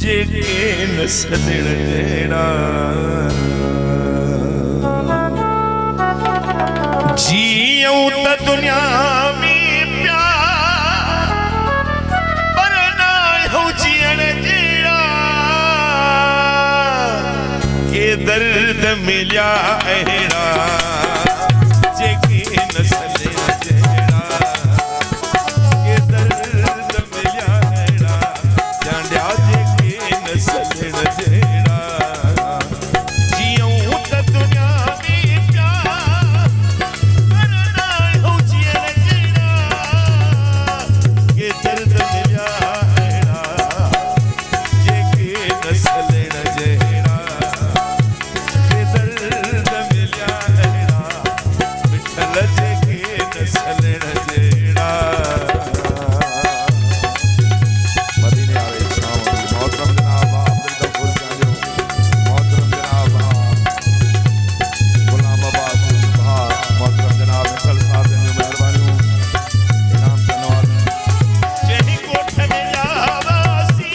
जेके न सदण जहिड़ा जियूं त दुनिया में प्यार पर ना हो जियण जहिड़ा के दर्द मिलिया अहिड़ा जेके न सदण जहिड़ा के दर्द मिलिया अहिड़ा जांडिया जेके न सदण जहिड़ा जियूं त दुनिया में प्यार पर ना हो जियण जहिड़ा के दर्द मिलिया अहिड़ा जेके न सदण जहिड़ा के दर्द मिलिया अहिड़ा मिठल जेके न सदण जहिड़ा मदीने आवे इस्लाम मोहतरम जनाब अब्दुल गफूर जानियो मोहतरम जनाब गुलाम अब्बास भार मोहतरम जनाब निकल साहब ने मेहरबानी इनाम धन्यवाद जही कोठ में जावासी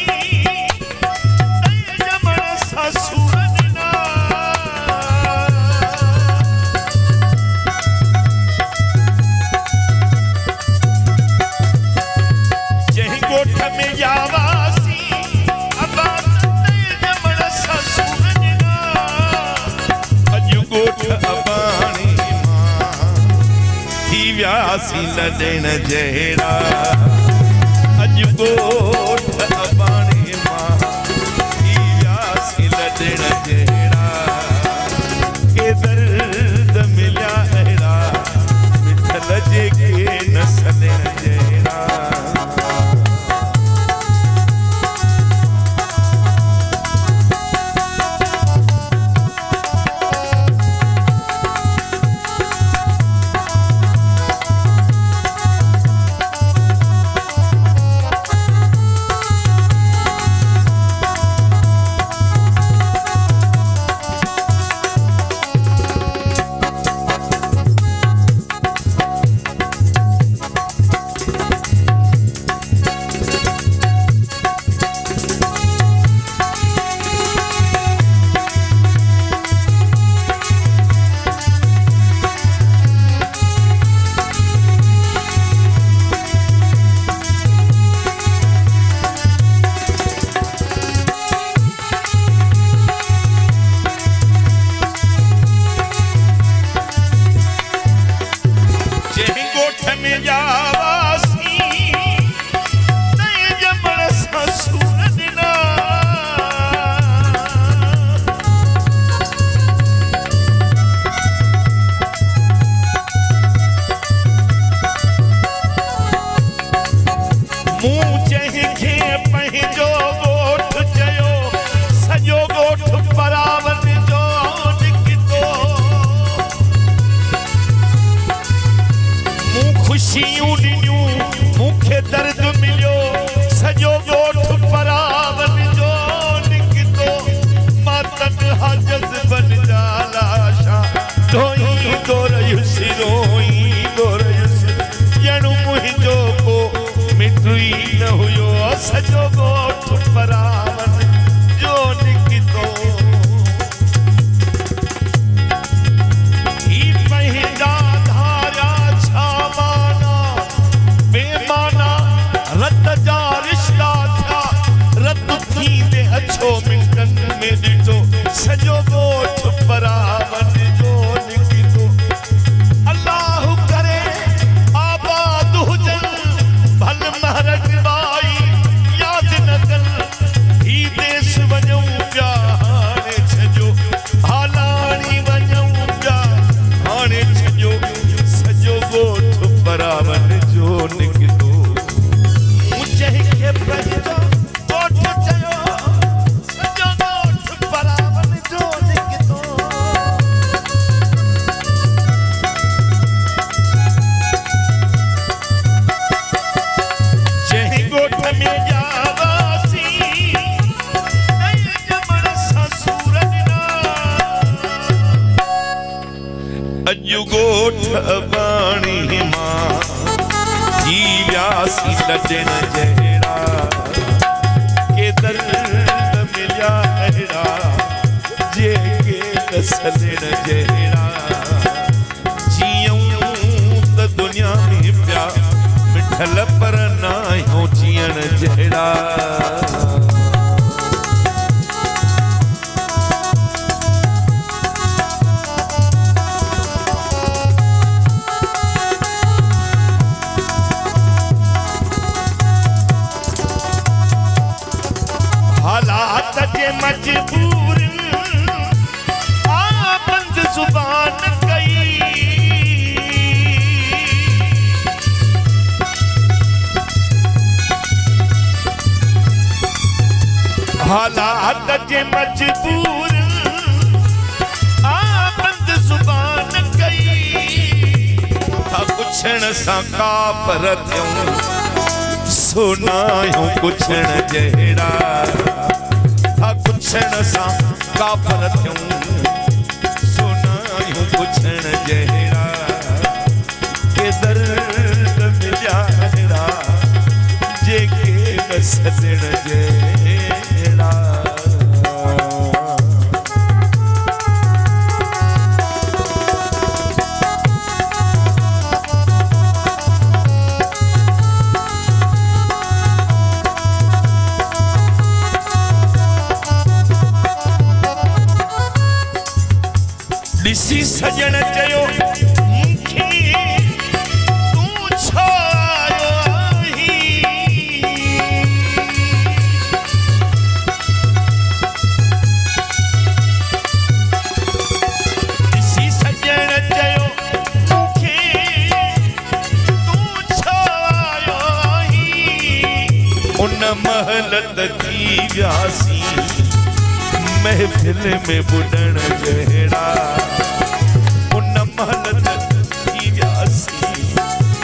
तय जमण ससुर ना जही कोठ में जावासी अब्बास तय जमण ससुर ना अजु कोठ अबाणी मां थी व्यासी लॾण जहिड़ा अजु कोठ अबाणी मां थी व्यासी लॾण जहिड़ा के दर्द मिलिया अहिड़ा मिठल जेके न सदण जहिड़ा जही कोठ में जावासी तय जमण ससुर ना मूं जंहिंखे पंहिंजो ॻोठ चयो सॼो ॻोठ बराबरि जो निकितो मूं ख़ुशियूं ॾिनियूं मूंखे दर्द मिलियो सॼो ॻोठ बराबरि जो निकितो मां तन्हा जज़्बनि जा लाशा धोईंदो रहियुसि रोईंदो रहियुसि ॼणु मुंहिंजो को मिटु ई न हुयो सॼो ॻोठ बराबरि जो निकितो ही पंहिंजा धारा छा माना बेमाना रत जा रिश्ता थिया रत थींदे अछो मिंटनि में ॾिठो सॼो ॻोठ बराबरि जो निकितो अल्लाह करे आबाद हुजनि भल महरक बाई याद न कनि ही देश वञूं पिया हाणे छॼो हालाणी वञूं पिया हाणे छॼो सॼो ॻोठ बराबरि जो निकितो मूं जंहिंखे पंहिंजो ॻोठ चयो सॼो ॻोठ बराबरि जो निकितो जही ॻोठ में जावासी तय जमण ससुर ना अजु ॻोठ अबाणी मां थी व्यासी लॾण जहिड़ा के दर्द सलण जहिड़ा जियूं त दुनिया में पिया मिठल पर ना आहियूं जियण जहिड़ा हालात जे मजबूर आ बंद जुबान कई हालात जे मजबूर आ बंद जुबान कई कुछण सा कापर थियूं सुनायूं कुछण जहिड़ा कुछण सा कापर थियूं सुनायूं कुछण जहिड़ा के दर्द मिलिया अहिड़ा जेके न सलण जहिड़ा ॾिसी सजण चयो मूंखे तूं छो आयो आहीं ॾिसी सजण चयो मूंखे तूं छो आयो आहीं उन महल त थी वियासीं महफिल में बुॾण जहिड़ा उन महल थी वियासीं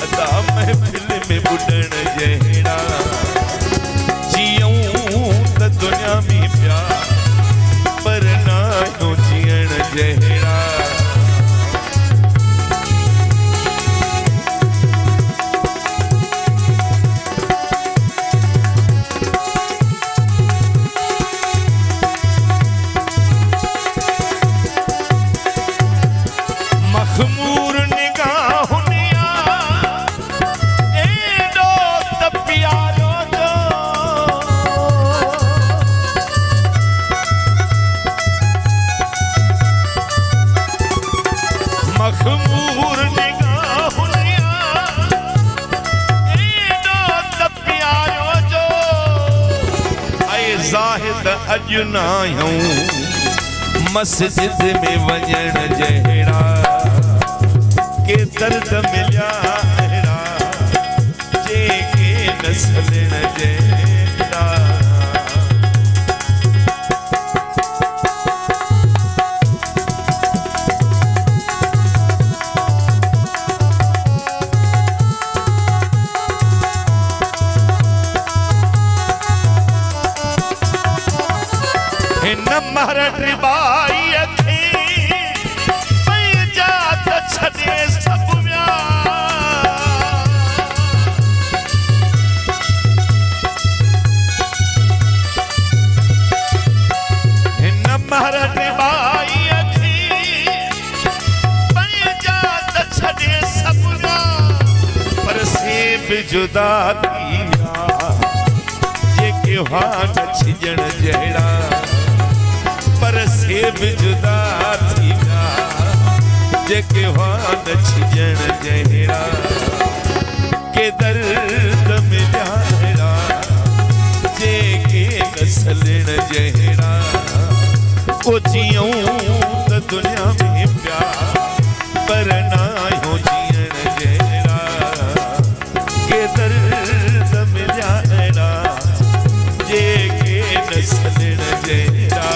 अदा महफिल में बुॾण जहिड़ा जियूं त दुनिया में पिया पर ना आहियूं जियण जहिड़ा मखमूर निगाहुनि एॾो त प्यारो जो मखमूर निगाहुनि एॾो त प्यारो जो ऐं ज़ाहिद अॼु न आहियूं मस्जिद में वञण जहिड़ा के दर्द मिलिया अहिड़ा जेके न सलण जहिड़ा हिन महर टिबाईअ खे पंहिंजा त छॾे सभु विया हिन महर टिबाईअ खे पंहिंजा त छॾे सभु विया पर से बि जुदा थी विया जेके हुआ न छिजण जहिड़ा पर से बि जुदा थी विया जेके हुआ न छिजण जहिड़ा के दर्द मिलिया अहिड़ा जेके न सलण जहिड़ा को जियूं त दुनिया में पिया पर ना आहियूं जियण जहिड़ा के दर्द मिलिया अहिड़ा जेके न सलण जहिड़ा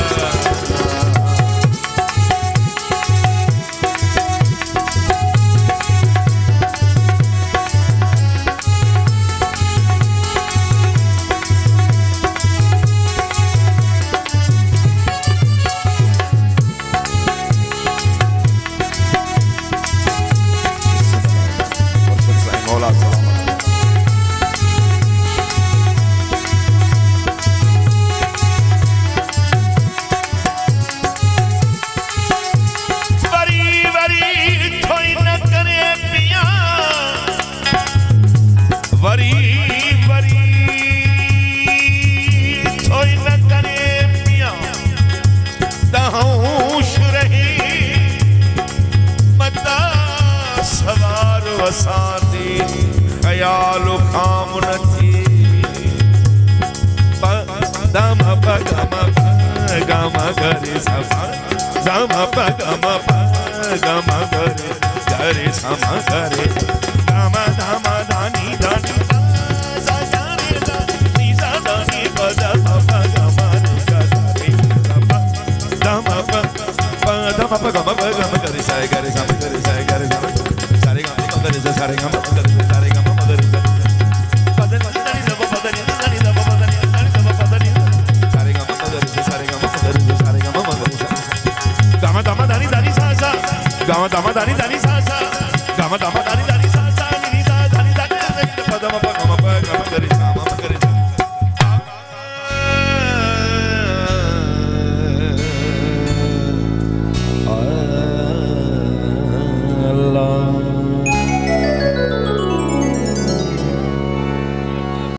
वसाती ख्याल खाम नथी दम पगम गम करे सब दम पगम गम करे करे सम करे दम दम दानी दानी जाने दानी जानी पदम पगम करे दम दम पगम करे सारे करे सम करे सारे करे सम सारे गम करे सारे गम करे सारे गम करे पदन दानी दब पदन दानी दब पदन दानी दब पदन सारे गम करे सारे गम करे सारे गम करे गम दम दानी दानी सा सा गम दम दानी दानी सा सा गम दम